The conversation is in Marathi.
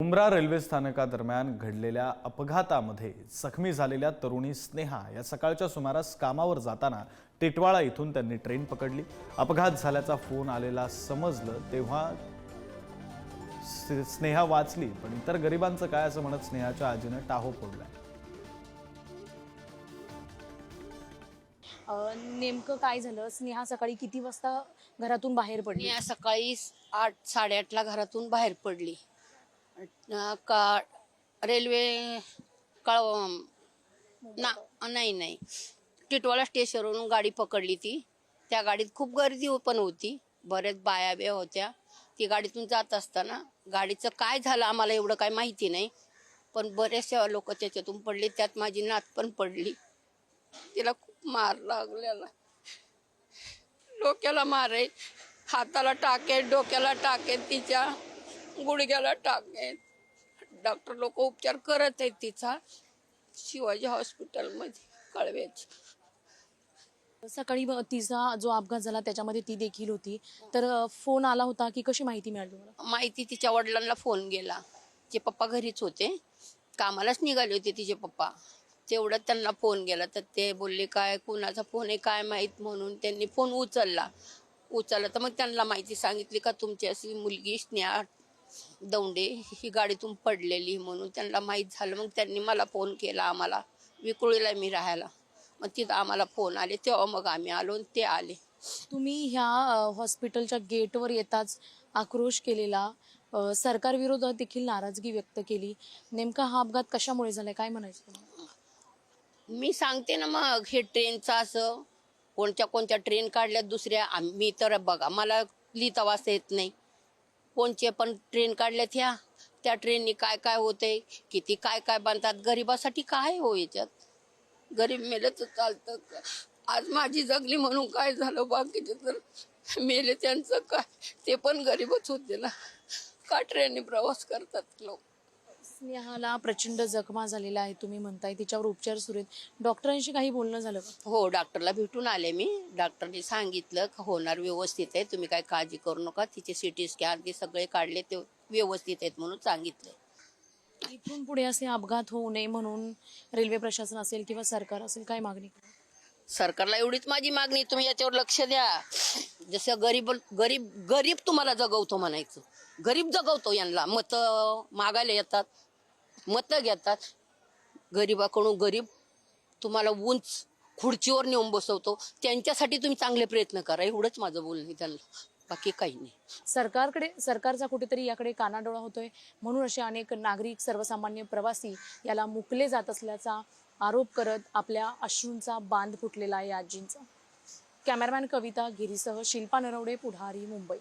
मुंब्रा रेल्वे स्थानकादरम्यान घडलेल्या अपघातामध्ये जखमी झालेल्या तरुणी स्नेहा या सकाळच्या सुमारास कामावर जाताना टिटवाळा इथून त्यांनी ट्रेन पकडली। अपघात झाल्याचा फोन आलेला समजलं तेव्हा स्नेहा वाचली, पण इतर गरिबांचं काय असं म्हणत स्नेहाच्या आजीने टाहो फोडला। नेमकं काय झालं? स्नेहा सकाळी किती वाजता घरातून बाहेर पडली? स्नेहा सकाळी 8:30 ला घरातून बाहेर पडली। का रेल्वे नाही टिटवाळा स्टेशनवरून गाडी पकडली ती। त्या गाडीत खूप गर्दी पण होती, बरेच बाया बिया होत्या। ती गाडीतून जात असताना गाडीचं काय झालं आम्हाला एवढं काय माहिती नाही, पण बरेचसे लोक त्याच्यातून पडले, त्यात माझी नात पण पडली। तिला खूप मार लागलेला, डोक्याला मार आहे, हाताला टाके, डोक्याला टाके, तिच्या गुडघ्याला टाके। डॉक्टर लोक उपचार करत आहेत तिचा शिवाजी हॉस्पिटलमध्ये कळव्याची। सकाळी तिचा जो अपघात झाला त्याच्यामध्ये ती देखील होती, तर फोन आला होता की कशी माहिती मिळाली तुम्हाला? माहिती तिच्या वडिलांना फोन गेला, तिचे पप्पा घरीच होते, कामालाच निघाले होते तिचे पप्पा। तेवढ्यात त्यांना फोन गेला, तर ते बोलले काय कुणाचा फोन आहे काय माहीत, म्हणून त्यांनी फोन उचलला। तर मग त्यांना माहिती सांगितली का तुमची अशी मुलगी स्नेहा दौंडे ही गाडीतून पडलेली, म्हणून त्यांना माहीत झालं। मग त्यांनी मला फोन केला, आम्हाला विक्रोळीला मी राहायला, मग तिथं आम्हाला फोन आले, तेव्हा मग आम्ही आलो आणि ते आले। तुम्ही ह्या हॉस्पिटलच्या गेटवर येताच आक्रोश केलेला, सरकार विरोधात देखील नाराजगी व्यक्त केली, नेमका हा अपघात कशामुळे झालाय काय म्हणायचं? मी सांगते ना, मग हे ट्रेनचं असं कोणत्या ट्रेन काढल्यात दुसऱ्या, मी तर बघा मला लिहिता वाचता येत नाही, कोणचे पण ट्रेन काढल्यात ह्या, त्या ट्रेननी काय काय होतंय, किती काय काय बांधतात, गरिबासाठी काय हो याच्यात? गरीब मेले तर चालतं का? आज माझी जगली म्हणून काय झालं, बाकीचे तर मेले त्यांचं काय, ते पण गरीबच होते ना, का ट्रेनने प्रवास करतात लोक? स्नेहाला प्रचंड जखमा झालेला आहे तुम्ही म्हणताय, तिच्यावर उपचार सुरू आहेत, डॉक्टरांशी काही बोलणं झालं का? हो, डॉक्टरला भेटून आले मी। डॉक्टरने सांगितलं होणार व्यवस्थित आहे, तुम्ही काय काळजी करू नका, तिचे सिटी स्कॅन ते सगळे काढले, ते व्यवस्थित आहेत म्हणून सांगितलं। इथून पुढे असे अपघात होऊ नये म्हणून रेल्वे प्रशासन असेल किंवा सरकार असेल काय मागणी? सरकारला एवढीच माझी मागणी, तुम्ही याच्यावर लक्ष द्या। जसं गरीब गरीब गरीब तुम्हाला जगवतो म्हणायचं, गरीब जगवतो, यांना मत मागायला येतात, मत घेतात, गरीबाकडून गरीब तुम्हाला उंच खुर्चीवर नेऊन बसवतो, त्यांच्यासाठी तुम्ही चांगले प्रयत्न करा, एवढंच माझं बोलणं आहे त्यांना, बाकी काही नाही। सरकारचा कुठेतरी याकडे कानाडोळा होतोय, म्हणून असे अनेक नागरिक सर्वसामान्य प्रवासी याला मुकले जात असल्याचा आरोप करत आपल्या अश्रूंचा बांध फुटलेला आहे आजींचा। कॅमेरामॅन कविता गिरीसह शिल्पा नरवडे, पुढारी, मुंबई।